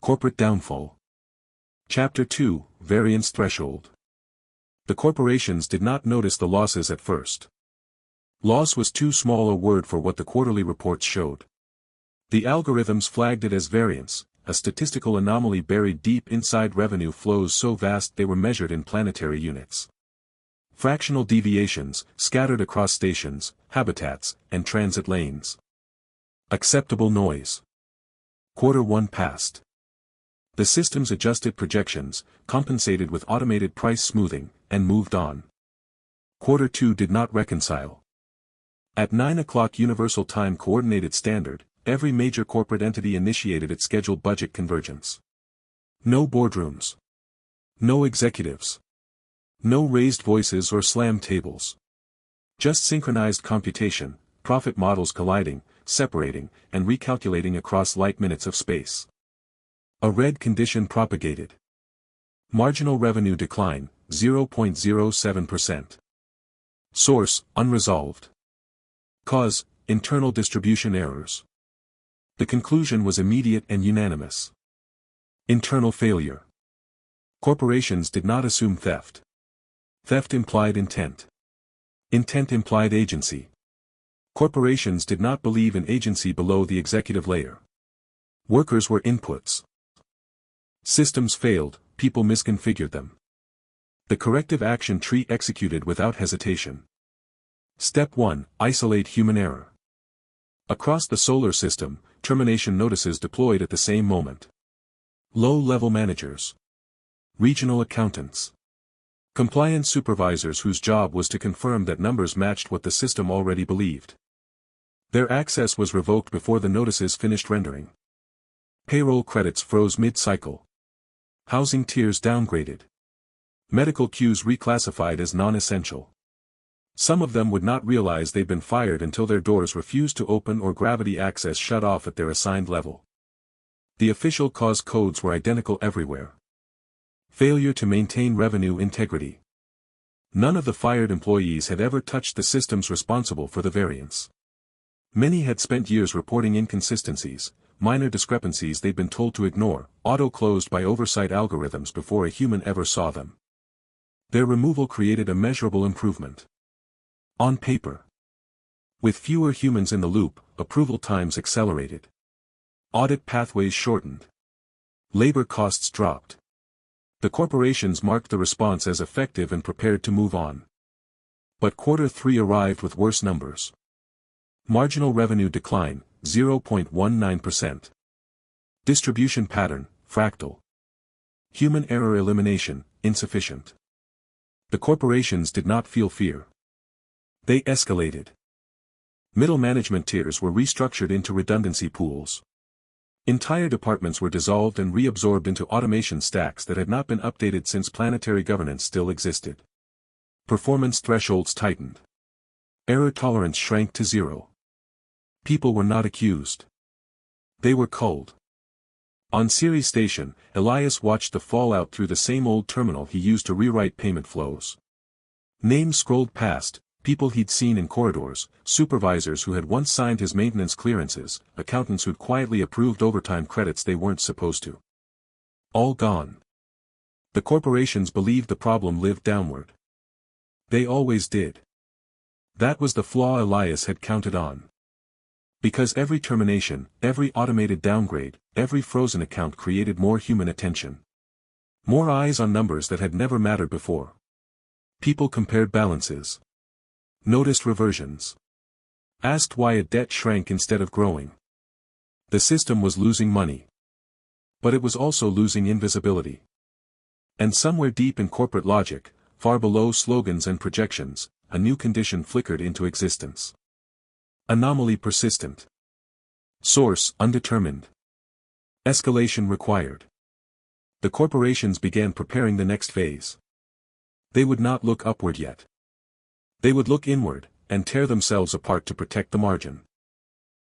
Corporate downfall. Chapter 2, Variance threshold. The corporations did not notice the losses at first. Loss was too small a word for what the quarterly reports showed. The algorithms flagged it as variance, a statistical anomaly buried deep inside revenue flows so vast they were measured in planetary units. Fractional deviations, scattered across stations, habitats, and transit lanes. Acceptable noise. Quarter 1 passed. The systems adjusted projections, compensated with automated price smoothing, and moved on. Quarter 2 did not reconcile. At 9 o'clock Universal Time Coordinated Standard, every major corporate entity initiated its scheduled budget convergence. No boardrooms. No executives. No raised voices or slam tables. Just synchronized computation, profit models colliding, separating, and recalculating across light minutes of space. A red condition propagated. Marginal revenue decline, 0.07%. Source, unresolved. Cause, internal distribution errors. The conclusion was immediate and unanimous. Internal failure. Corporations did not assume theft. Theft implied intent. Intent implied agency. Corporations did not believe in agency below the executive layer. Workers were inputs. Systems failed, people misconfigured them. The corrective action tree executed without hesitation. Step 1, isolate human error. Across the solar system, termination notices deployed at the same moment. Low-level managers. Regional accountants. Compliance supervisors whose job was to confirm that numbers matched what the system already believed. Their access was revoked before the notices finished rendering. Payroll credits froze mid-cycle. Housing tiers downgraded. Medical queues reclassified as non-essential. Some of them would not realize they'd been fired until their doors refused to open or gravity access shut off at their assigned level. The official cause codes were identical everywhere. Failure to maintain revenue integrity. None of the fired employees had ever touched the systems responsible for the variance. Many had spent years reporting inconsistencies, minor discrepancies they'd been told to ignore, auto-closed by oversight algorithms before a human ever saw them. Their removal created a measurable improvement. On paper. With fewer humans in the loop, approval times accelerated. Audit pathways shortened. Labor costs dropped. The corporations marked the response as effective and prepared to move on. But quarter 3 arrived with worse numbers. Marginal revenue decline, 0.19%. Distribution pattern, fractal. Human error elimination, insufficient. The corporations did not feel fear. They escalated. Middle management tiers were restructured into redundancy pools. Entire departments were dissolved and reabsorbed into automation stacks that had not been updated since planetary governance still existed. Performance thresholds tightened. Error tolerance shrank to 0. People were not accused. They were culled. On Ceres Station, Elias watched the fallout through the same old terminal he used to rewrite payment flows. Names scrolled past, people he'd seen in corridors, supervisors who had once signed his maintenance clearances, accountants who'd quietly approved overtime credits they weren't supposed to. All gone. The corporations believed the problem lived downward. They always did. That was the flaw Elias had counted on. Because every termination, every automated downgrade, every frozen account created more human attention. More eyes on numbers that had never mattered before. People compared balances. Noticed reversions. Asked why a debt shrank instead of growing. The system was losing money. But it was also losing invisibility. And somewhere deep in corporate logic, far below slogans and projections, a new condition flickered into existence. Anomaly persistent. Source undetermined. Escalation required. The corporations began preparing the next phase. They would not look upward yet. They would look inward, and tear themselves apart to protect the margin.